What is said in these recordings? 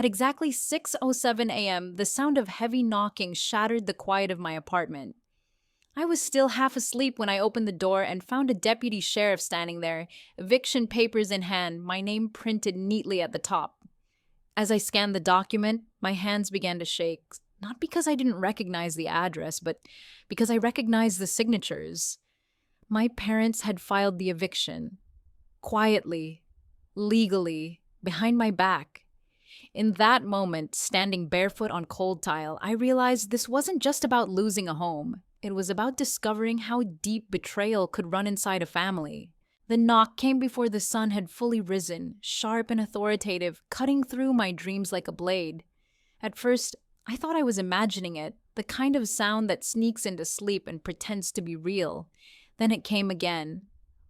At exactly 6:07 a.m., the sound of heavy knocking shattered the quiet of my apartment. I was still half asleep when I opened the door and found a deputy sheriff standing there, eviction papers in hand, my name printed neatly at the top. As I scanned the document, my hands began to shake, not because I didn't recognize the address, but because I recognized the signatures. My parents had filed the eviction, quietly, legally, behind my back. In that moment, standing barefoot on cold tile, I realized this wasn't just about losing a home. It was about discovering how deep betrayal could run inside a family. The knock came before the sun had fully risen, sharp and authoritative, cutting through my dreams like a blade. At first, I thought I was imagining it, the kind of sound that sneaks into sleep and pretends to be real. Then it came again.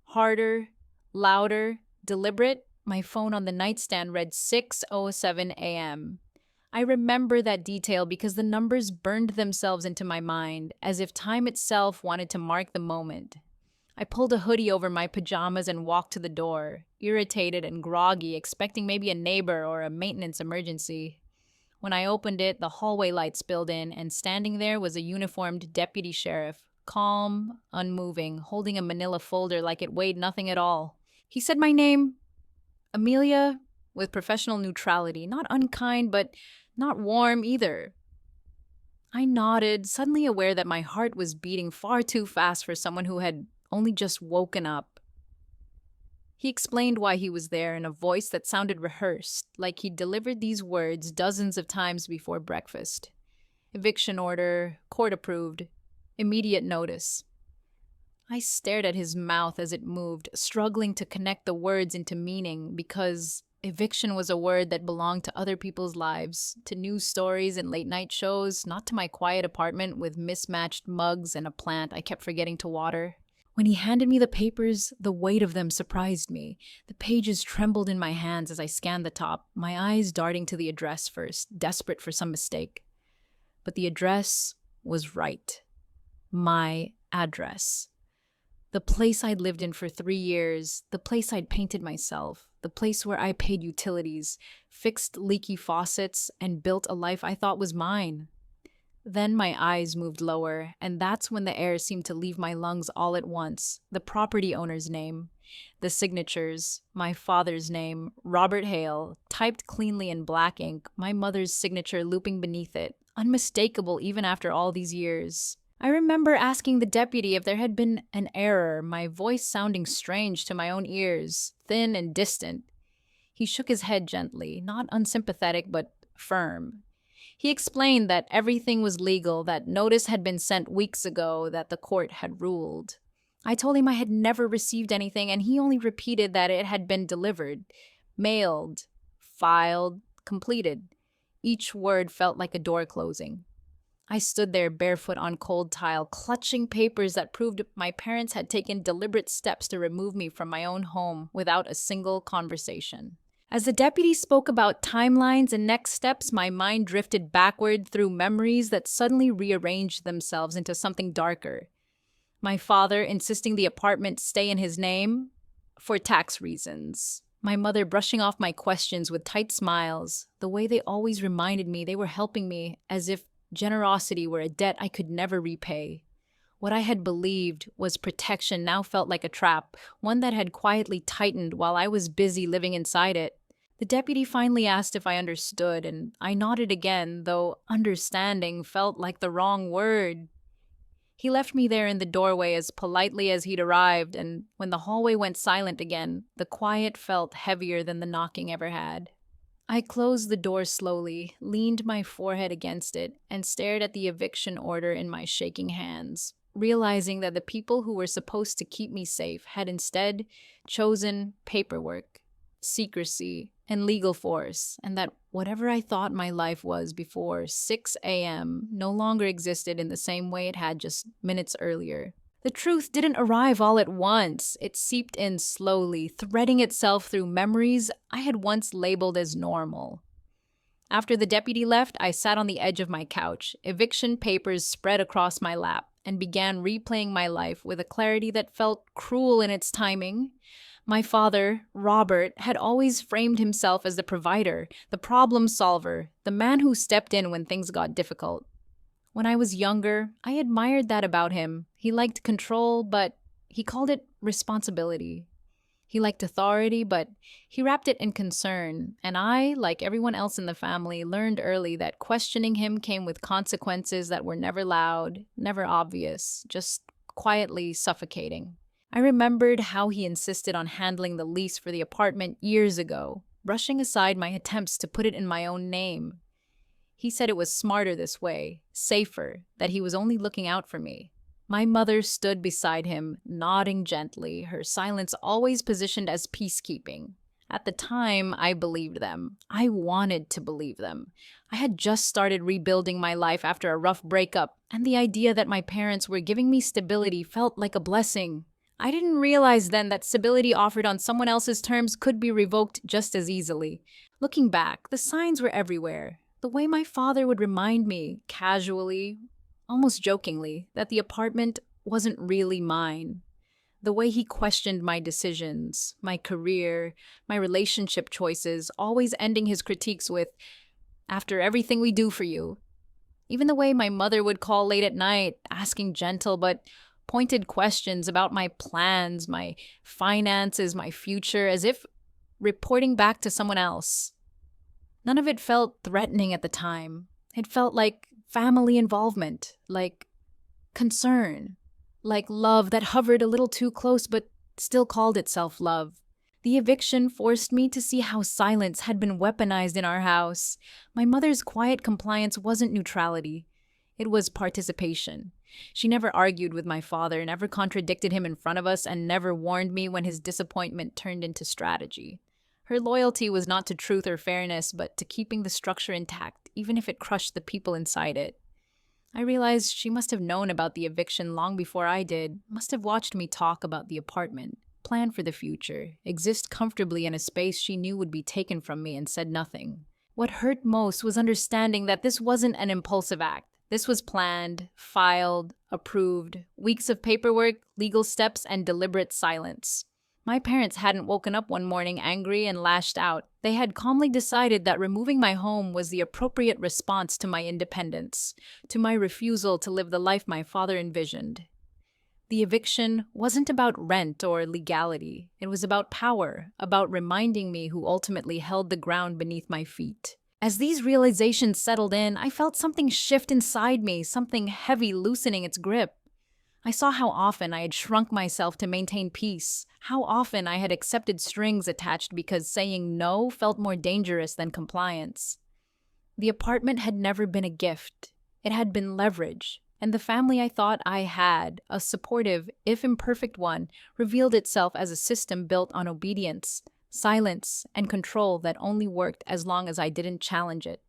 Harder, louder, deliberate. My phone on the nightstand read 6:07 a.m. I remember that detail because the numbers burned themselves into my mind, as if time itself wanted to mark the moment. I pulled a hoodie over my pajamas and walked to the door, irritated and groggy, expecting maybe a neighbor or a maintenance emergency. When I opened it, the hallway light spilled in, and standing there was a uniformed deputy sheriff, calm, unmoving, holding a manila folder like it weighed nothing at all. He said my name, Amelia, with professional neutrality, not unkind, but not warm either. I nodded, suddenly aware that my heart was beating far too fast for someone who had only just woken up. He explained why he was there in a voice that sounded rehearsed, like he'd delivered these words dozens of times before breakfast. Eviction order, court approved, immediate notice. I stared at his mouth as it moved, struggling to connect the words into meaning because eviction was a word that belonged to other people's lives, to news stories and late-night shows, not to my quiet apartment with mismatched mugs and a plant I kept forgetting to water. When he handed me the papers, the weight of them surprised me. The pages trembled in my hands as I scanned the top, my eyes darting to the address first, desperate for some mistake. But the address was right. My address. The place I'd lived in for 3 years, the place I'd painted myself, the place where I paid utilities, fixed leaky faucets, and built a life I thought was mine. Then my eyes moved lower, and that's when the air seemed to leave my lungs all at once. The property owner's name, the signatures, my father's name, Robert Hale, typed cleanly in black ink, my mother's signature looping beneath it, unmistakable even after all these years. I remember asking the deputy if there had been an error, my voice sounding strange to my own ears, thin and distant. He shook his head gently, not unsympathetic but firm. He explained that everything was legal, that notice had been sent weeks ago, that the court had ruled. I told him I had never received anything, and he only repeated that it had been delivered, mailed, filed, completed. Each word felt like a door closing. I stood there barefoot on cold tile, clutching papers that proved my parents had taken deliberate steps to remove me from my own home without a single conversation. As the deputy spoke about timelines and next steps, my mind drifted backward through memories that suddenly rearranged themselves into something darker. My father insisting the apartment stay in his name for tax reasons. My mother brushing off my questions with tight smiles, the way they always reminded me they were helping me, as if generosity were a debt I could never repay. What I had believed was protection now felt like a trap, one that had quietly tightened while I was busy living inside it. The deputy finally asked if I understood, and I nodded again, though understanding felt like the wrong word. He left me there in the doorway as politely as he'd arrived, and when the hallway went silent again, the quiet felt heavier than the knocking ever had. I closed the door slowly, leaned my forehead against it, and stared at the eviction order in my shaking hands, realizing that the people who were supposed to keep me safe had instead chosen paperwork, secrecy, and legal force, and that whatever I thought my life was before 6 a.m. no longer existed in the same way it had just minutes earlier. The truth didn't arrive all at once. It seeped in slowly, threading itself through memories I had once labeled as normal. After the deputy left, I sat on the edge of my couch, eviction papers spread across my lap, and began replaying my life with a clarity that felt cruel in its timing. My father, Robert, had always framed himself as the provider, the problem solver, the man who stepped in when things got difficult. When I was younger, I admired that about him. He liked control, but he called it responsibility. He liked authority, but he wrapped it in concern. And I, like everyone else in the family, learned early that questioning him came with consequences that were never loud, never obvious, just quietly suffocating. I remembered how he insisted on handling the lease for the apartment years ago, brushing aside my attempts to put it in my own name. He said it was smarter this way, safer, that he was only looking out for me. My mother stood beside him, nodding gently, her silence always positioned as peacekeeping. At the time, I believed them. I wanted to believe them. I had just started rebuilding my life after a rough breakup, and the idea that my parents were giving me stability felt like a blessing. I didn't realize then that stability offered on someone else's terms could be revoked just as easily. Looking back, the signs were everywhere. The way my father would remind me, casually, almost jokingly, that the apartment wasn't really mine. The way he questioned my decisions, my career, my relationship choices, always ending his critiques with, "After everything we do for you." Even the way my mother would call late at night, asking gentle but pointed questions about my plans, my finances, my future, as if reporting back to someone else. None of it felt threatening at the time. It felt like family involvement, like concern, like love that hovered a little too close but still called itself love. The eviction forced me to see how silence had been weaponized in our house. My mother's quiet compliance wasn't neutrality. It was participation. She never argued with my father, never contradicted him in front of us, and never warned me when his disappointment turned into strategy. Her loyalty was not to truth or fairness, but to keeping the structure intact, even if it crushed the people inside it. I realized she must have known about the eviction long before I did, must have watched me talk about the apartment, plan for the future, exist comfortably in a space she knew would be taken from me, and said nothing. What hurt most was understanding that this wasn't an impulsive act. This was planned, filed, approved, weeks of paperwork, legal steps, and deliberate silence. My parents hadn't woken up one morning angry and lashed out. They had calmly decided that removing my home was the appropriate response to my independence, to my refusal to live the life my father envisioned. The eviction wasn't about rent or legality. It was about power, about reminding me who ultimately held the ground beneath my feet. As these realizations settled in, I felt something shift inside me, something heavy loosening its grip. I saw how often I had shrunk myself to maintain peace, how often I had accepted strings attached because saying no felt more dangerous than compliance. The apartment had never been a gift. It had been leverage, and the family I thought I had, a supportive, if imperfect one, revealed itself as a system built on obedience, silence, and control that only worked as long as I didn't challenge it.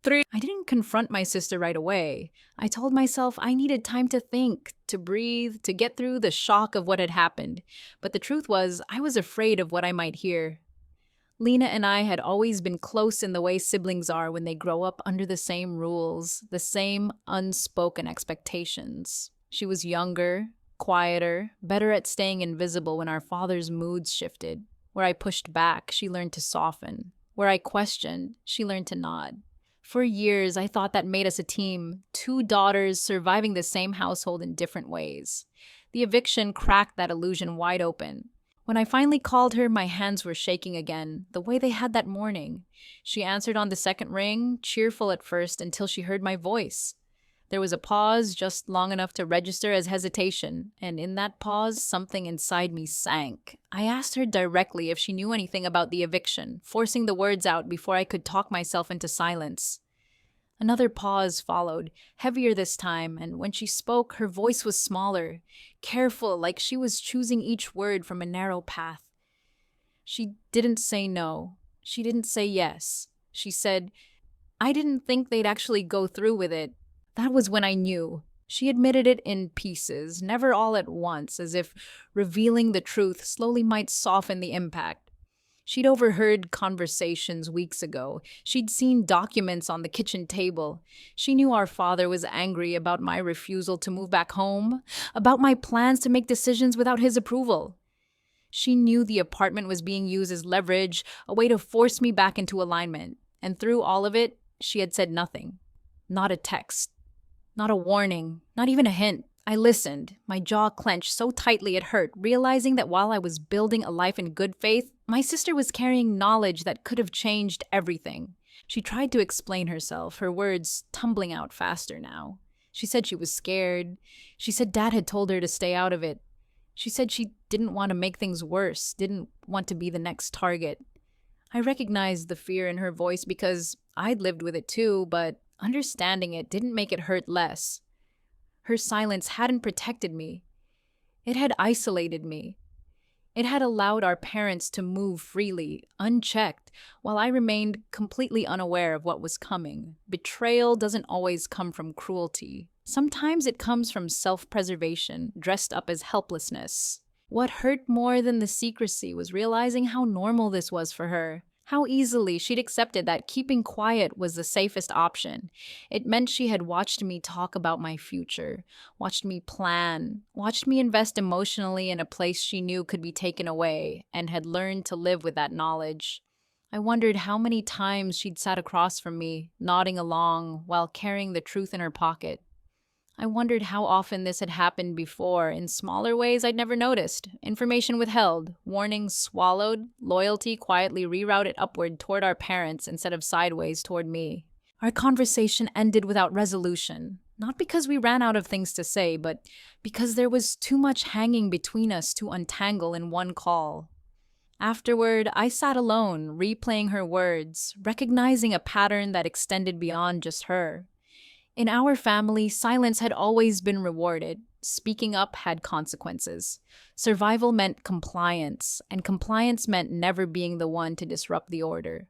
I didn't confront my sister right away. I told myself I needed time to think, to breathe, to get through the shock of what had happened. But the truth was, I was afraid of what I might hear. Lena and I had always been close in the way siblings are when they grow up under the same rules, the same unspoken expectations. She was younger, quieter, better at staying invisible when our father's moods shifted. Where I pushed back, she learned to soften. Where I questioned, she learned to nod. For years, I thought that made us a team, two daughters surviving the same household in different ways. The eviction cracked that illusion wide open. When I finally called her, my hands were shaking again, the way they had that morning. She answered on the second ring, cheerful at first until she heard my voice. There was a pause just long enough to register as hesitation, and in that pause, something inside me sank. I asked her directly if she knew anything about the eviction, forcing the words out before I could talk myself into silence. Another pause followed, heavier this time, and when she spoke, her voice was smaller, careful, like she was choosing each word from a narrow path. She didn't say no. She didn't say yes. She said, "I didn't think they'd actually go through with it." That was when I knew. She admitted it in pieces, never all at once, as if revealing the truth slowly might soften the impact. She'd overheard conversations weeks ago. She'd seen documents on the kitchen table. She knew our father was angry about my refusal to move back home, about my plans to make decisions without his approval. She knew the apartment was being used as leverage, a way to force me back into alignment. And through all of it, she had said nothing. Not a text. Not a warning. Not even a hint. I listened, my jaw clenched so tightly it hurt, realizing that while I was building a life in good faith, my sister was carrying knowledge that could have changed everything. She tried to explain herself, her words tumbling out faster now. She said she was scared. She said Dad had told her to stay out of it. She said she didn't want to make things worse, didn't want to be the next target. I recognized the fear in her voice because I'd lived with it too, but understanding it didn't make it hurt less. Her silence hadn't protected me. It had isolated me. It had allowed our parents to move freely, unchecked, while I remained completely unaware of what was coming. Betrayal doesn't always come from cruelty. Sometimes it comes from self-preservation, dressed up as helplessness. What hurt more than the secrecy was realizing how normal this was for her. How easily she'd accepted that keeping quiet was the safest option. It meant she had watched me talk about my future, watched me plan, watched me invest emotionally in a place she knew could be taken away, and had learned to live with that knowledge. I wondered how many times she'd sat across from me, nodding along while carrying the truth in her pocket. I wondered how often this had happened before, in smaller ways I'd never noticed. Information withheld, warnings swallowed, loyalty quietly rerouted upward toward our parents instead of sideways toward me. Our conversation ended without resolution, not because we ran out of things to say, but because there was too much hanging between us to untangle in one call. Afterward, I sat alone, replaying her words, recognizing a pattern that extended beyond just her. In our family, silence had always been rewarded. Speaking up had consequences. Survival meant compliance, and compliance meant never being the one to disrupt the order.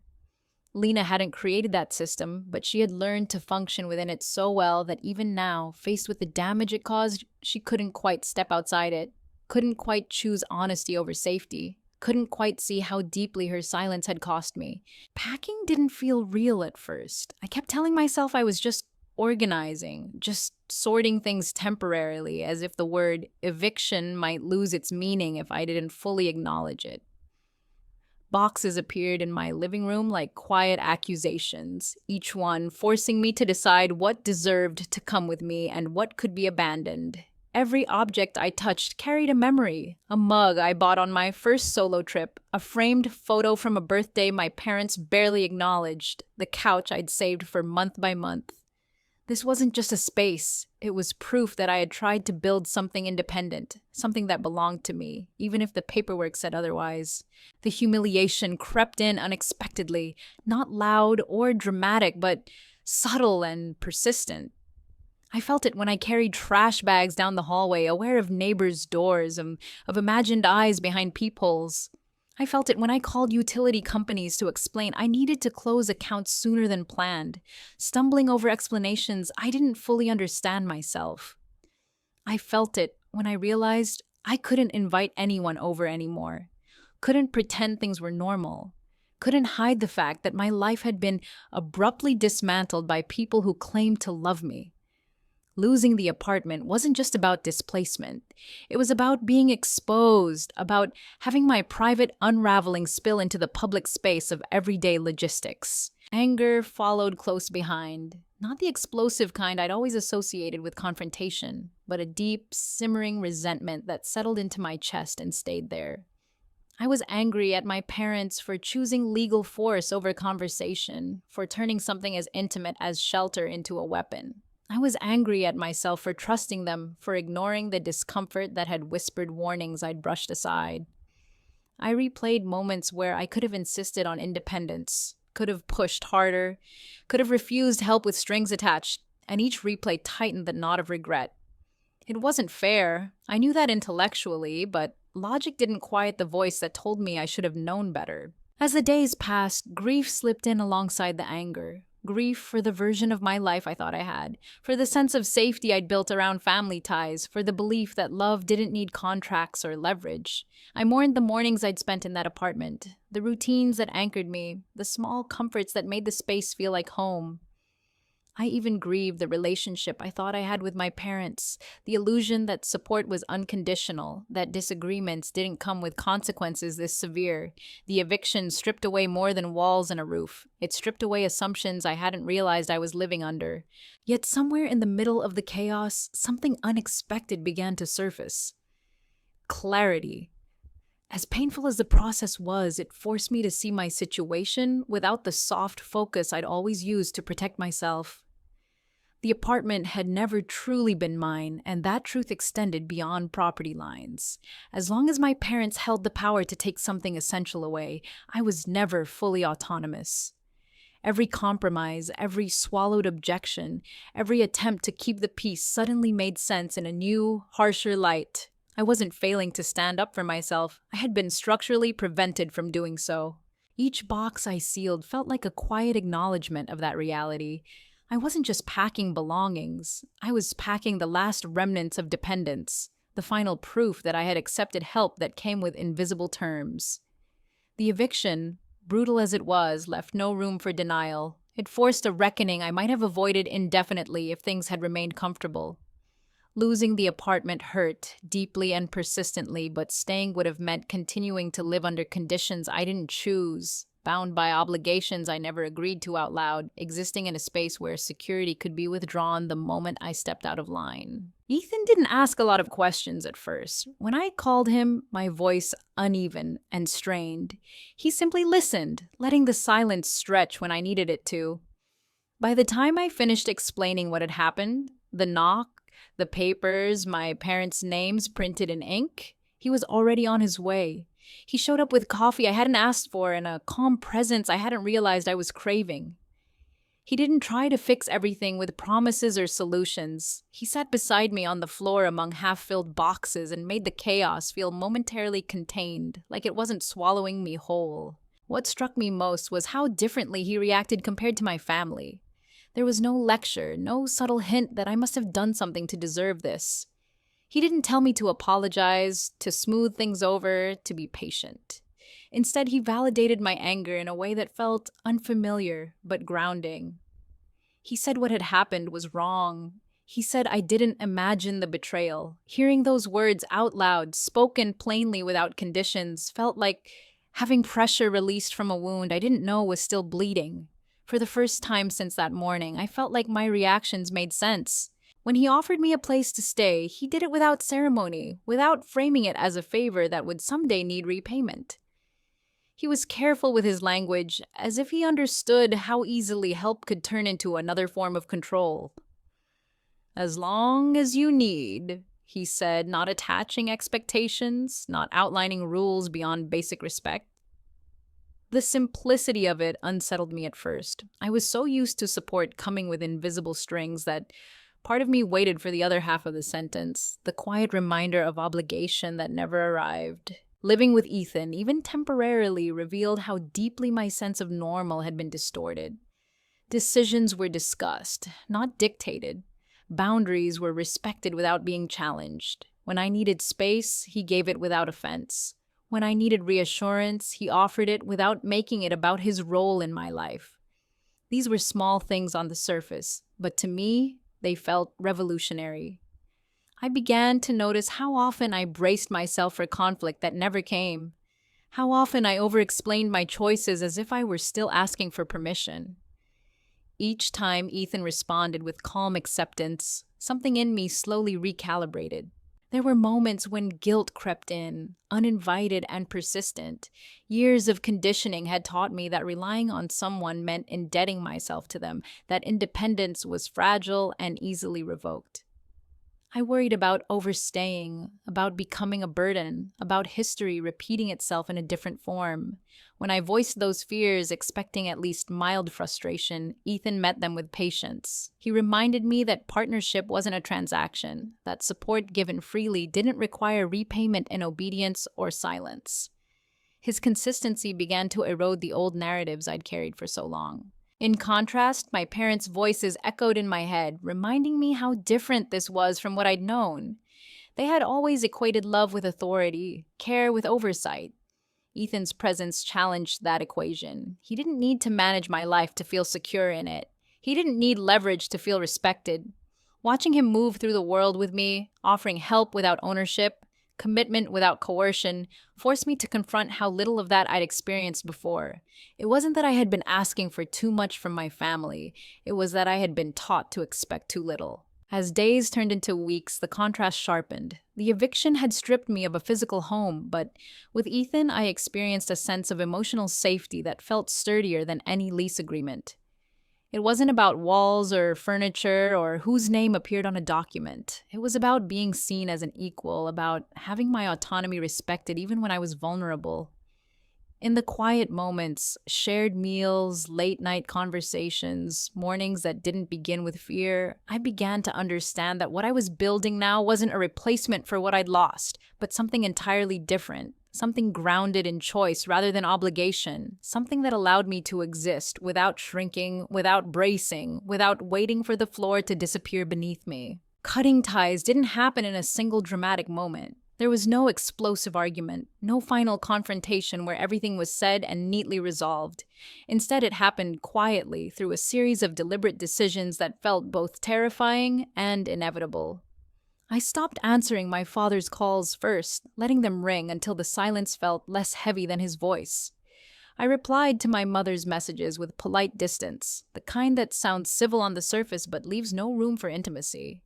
Lena hadn't created that system, but she had learned to function within it so well that even now, faced with the damage it caused, she couldn't quite step outside it, couldn't quite choose honesty over safety, couldn't quite see how deeply her silence had cost me. Packing didn't feel real at first. I kept telling myself I was just organizing, just sorting things temporarily, as if the word eviction might lose its meaning if I didn't fully acknowledge it. Boxes appeared in my living room like quiet accusations, each one forcing me to decide what deserved to come with me and what could be abandoned. Every object I touched carried a memory. A mug I bought on my first solo trip, a framed photo from a birthday my parents barely acknowledged, the couch I'd saved for month by month. This wasn't just a space. It was proof that I had tried to build something independent, something that belonged to me, even if the paperwork said otherwise. The humiliation crept in unexpectedly, not loud or dramatic, but subtle and persistent. I felt it when I carried trash bags down the hallway, aware of neighbors' doors, of imagined eyes behind peepholes. I felt it when I called utility companies to explain I needed to close accounts sooner than planned, stumbling over explanations I didn't fully understand myself. I felt it when I realized I couldn't invite anyone over anymore, couldn't pretend things were normal, couldn't hide the fact that my life had been abruptly dismantled by people who claimed to love me. Losing the apartment wasn't just about displacement. It was about being exposed, about having my private unraveling spill into the public space of everyday logistics. Anger followed close behind, not the explosive kind I'd always associated with confrontation, but a deep, simmering resentment that settled into my chest and stayed there. I was angry at my parents for choosing legal force over conversation, for turning something as intimate as shelter into a weapon. I was angry at myself for trusting them, for ignoring the discomfort that had whispered warnings I'd brushed aside. I replayed moments where I could have insisted on independence, could have pushed harder, could have refused help with strings attached, and each replay tightened the knot of regret. It wasn't fair. I knew that intellectually, but logic didn't quiet the voice that told me I should have known better. As the days passed, grief slipped in alongside the anger. Grief for the version of my life I thought I had, for the sense of safety I'd built around family ties, for the belief that love didn't need contracts or leverage. I mourned the mornings I'd spent in that apartment, the routines that anchored me, the small comforts that made the space feel like home. I even grieved the relationship I thought I had with my parents, the illusion that support was unconditional, that disagreements didn't come with consequences this severe. The eviction stripped away more than walls and a roof. It stripped away assumptions I hadn't realized I was living under. Yet somewhere in the middle of the chaos, something unexpected began to surface. Clarity. As painful as the process was, it forced me to see my situation without the soft focus I'd always used to protect myself. The apartment had never truly been mine, and that truth extended beyond property lines. As long as my parents held the power to take something essential away, I was never fully autonomous. Every compromise, every swallowed objection, every attempt to keep the peace suddenly made sense in a new, harsher light. I wasn't failing to stand up for myself. I had been structurally prevented from doing so. Each box I sealed felt like a quiet acknowledgement of that reality. I wasn't just packing belongings. I was packing the last remnants of dependence, the final proof that I had accepted help that came with invisible terms. The eviction, brutal as it was, left no room for denial. It forced a reckoning I might have avoided indefinitely if things had remained comfortable. Losing the apartment hurt, deeply and persistently, but staying would have meant continuing to live under conditions I didn't choose, bound by obligations I never agreed to out loud, existing in a space where security could be withdrawn the moment I stepped out of line. Ethan didn't ask a lot of questions at first. When I called him, my voice uneven and strained, he simply listened, letting the silence stretch when I needed it to. By the time I finished explaining what had happened, the knock, the papers, my parents' names printed in ink, he was already on his way. He showed up with coffee I hadn't asked for and a calm presence I hadn't realized I was craving. He didn't try to fix everything with promises or solutions. He sat beside me on the floor among half-filled boxes and made the chaos feel momentarily contained, like it wasn't swallowing me whole. What struck me most was how differently he reacted compared to my family. There was no lecture, no subtle hint that I must have done something to deserve this. He didn't tell me to apologize, to smooth things over, to be patient. Instead, he validated my anger in a way that felt unfamiliar but grounding. He said what had happened was wrong. He said I didn't imagine the betrayal. Hearing those words out loud, spoken plainly without conditions, felt like having pressure released from a wound I didn't know was still bleeding. For the first time since that morning, I felt like my reactions made sense. When he offered me a place to stay, he did it without ceremony, without framing it as a favor that would someday need repayment. He was careful with his language, as if he understood how easily help could turn into another form of control. "As long as you need," he said, not attaching expectations, not outlining rules beyond basic respect. The simplicity of it unsettled me at first. I was so used to support coming with invisible strings that part of me waited for the other half of the sentence, the quiet reminder of obligation that never arrived. Living with Ethan, even temporarily, revealed how deeply my sense of normal had been distorted. Decisions were discussed, not dictated. Boundaries were respected without being challenged. When I needed space, he gave it without offense. When I needed reassurance, he offered it without making it about his role in my life. These were small things on the surface, but to me, they felt revolutionary. I began to notice how often I braced myself for conflict that never came. How often I over-explained my choices as if I were still asking for permission. Each time Ethan responded with calm acceptance, something in me slowly recalibrated. There were moments when guilt crept in, uninvited and persistent. Years of conditioning had taught me that relying on someone meant indebting myself to them, that independence was fragile and easily revoked. I worried about overstaying, about becoming a burden, about history repeating itself in a different form. When I voiced those fears, expecting at least mild frustration, Ethan met them with patience. He reminded me that partnership wasn't a transaction, that support given freely didn't require repayment in obedience or silence. His consistency began to erode the old narratives I'd carried for so long. In contrast, my parents' voices echoed in my head, reminding me how different this was from what I'd known. They had always equated love with authority, care with oversight. Ethan's presence challenged that equation. He didn't need to manage my life to feel secure in it. He didn't need leverage to feel respected. Watching him move through the world with me, offering help without ownership, commitment without coercion, forced me to confront how little of that I'd experienced before. It wasn't that I had been asking for too much from my family, it was that I had been taught to expect too little. As days turned into weeks, the contrast sharpened. The eviction had stripped me of a physical home, but with Ethan, I experienced a sense of emotional safety that felt sturdier than any lease agreement. It wasn't about walls or furniture or whose name appeared on a document. It was about being seen as an equal, about having my autonomy respected even when I was vulnerable. In the quiet moments, shared meals, late night conversations, mornings that didn't begin with fear, I began to understand that what I was building now wasn't a replacement for what I'd lost, but something entirely different, something grounded in choice rather than obligation, something that allowed me to exist without shrinking, without bracing, without waiting for the floor to disappear beneath me. Cutting ties didn't happen in a single dramatic moment. There was no explosive argument, no final confrontation where everything was said and neatly resolved. Instead, it happened quietly through a series of deliberate decisions that felt both terrifying and inevitable. I stopped answering my father's calls first, letting them ring until the silence felt less heavy than his voice. I replied to my mother's messages with polite distance, the kind that sounds civil on the surface but leaves no room for intimacy.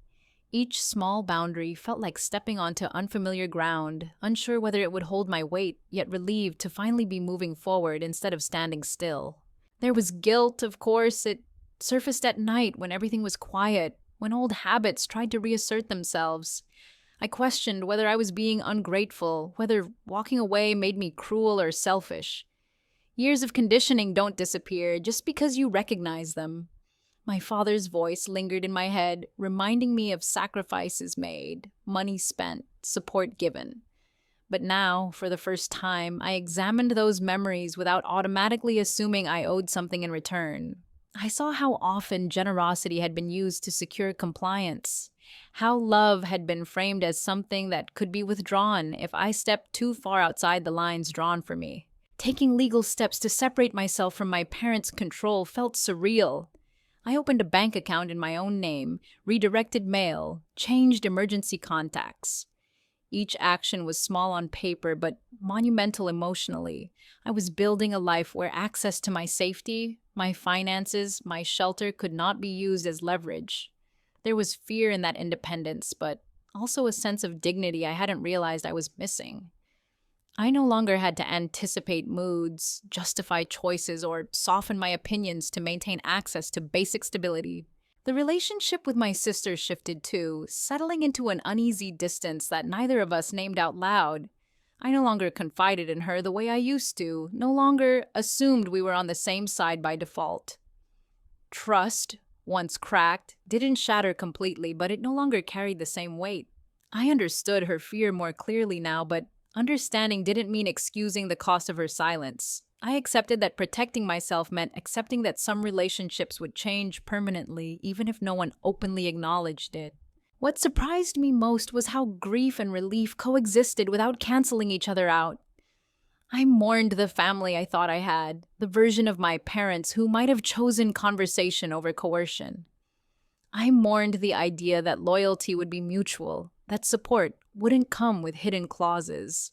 Each small boundary felt like stepping onto unfamiliar ground, unsure whether it would hold my weight, yet relieved to finally be moving forward instead of standing still. There was guilt, of course. It surfaced at night when everything was quiet, when old habits tried to reassert themselves. I questioned whether I was being ungrateful, whether walking away made me cruel or selfish. Years of conditioning don't disappear just because you recognize them. My father's voice lingered in my head, reminding me of sacrifices made, money spent, support given. But now, for the first time, I examined those memories without automatically assuming I owed something in return. I saw how often generosity had been used to secure compliance, how love had been framed as something that could be withdrawn if I stepped too far outside the lines drawn for me. Taking legal steps to separate myself from my parents' control felt surreal. I opened a bank account in my own name, redirected mail, changed emergency contacts. Each action was small on paper, but monumental emotionally. I was building a life where access to my safety, my finances, my shelter could not be used as leverage. There was fear in that independence, but also a sense of dignity I hadn't realized I was missing. I no longer had to anticipate moods, justify choices, or soften my opinions to maintain access to basic stability. The relationship with my sister shifted too, settling into an uneasy distance that neither of us named out loud. I no longer confided in her the way I used to, no longer assumed we were on the same side by default. Trust, once cracked, didn't shatter completely, but it no longer carried the same weight. I understood her fear more clearly now, but understanding didn't mean excusing the cost of her silence. I accepted that protecting myself meant accepting that some relationships would change permanently, even if no one openly acknowledged it. What surprised me most was how grief and relief coexisted without canceling each other out. I mourned the family I thought I had, the version of my parents who might have chosen conversation over coercion. I mourned the idea that loyalty would be mutual, that support wouldn't come with hidden clauses.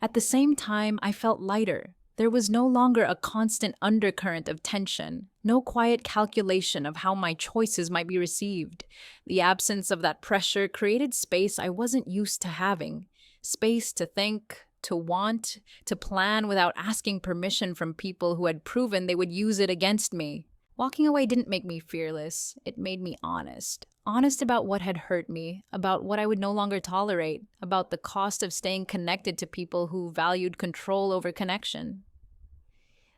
At the same time, I felt lighter. There was no longer a constant undercurrent of tension, no quiet calculation of how my choices might be received. The absence of that pressure created space I wasn't used to having, space to think, to want, to plan without asking permission from people who had proven they would use it against me. Walking away didn't make me fearless. It made me honest. Honest about what had hurt me, about what I would no longer tolerate, about the cost of staying connected to people who valued control over connection.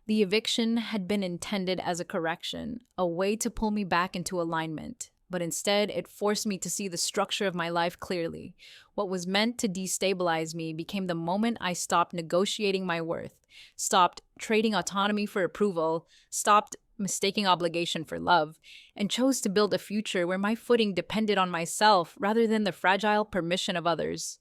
The eviction had been intended as a correction, a way to pull me back into alignment. But instead, it forced me to see the structure of my life clearly. What was meant to destabilize me became the moment I stopped negotiating my worth, stopped trading autonomy for approval, stopped mistaking obligation for love, and chose to build a future where my footing depended on myself rather than the fragile permission of others.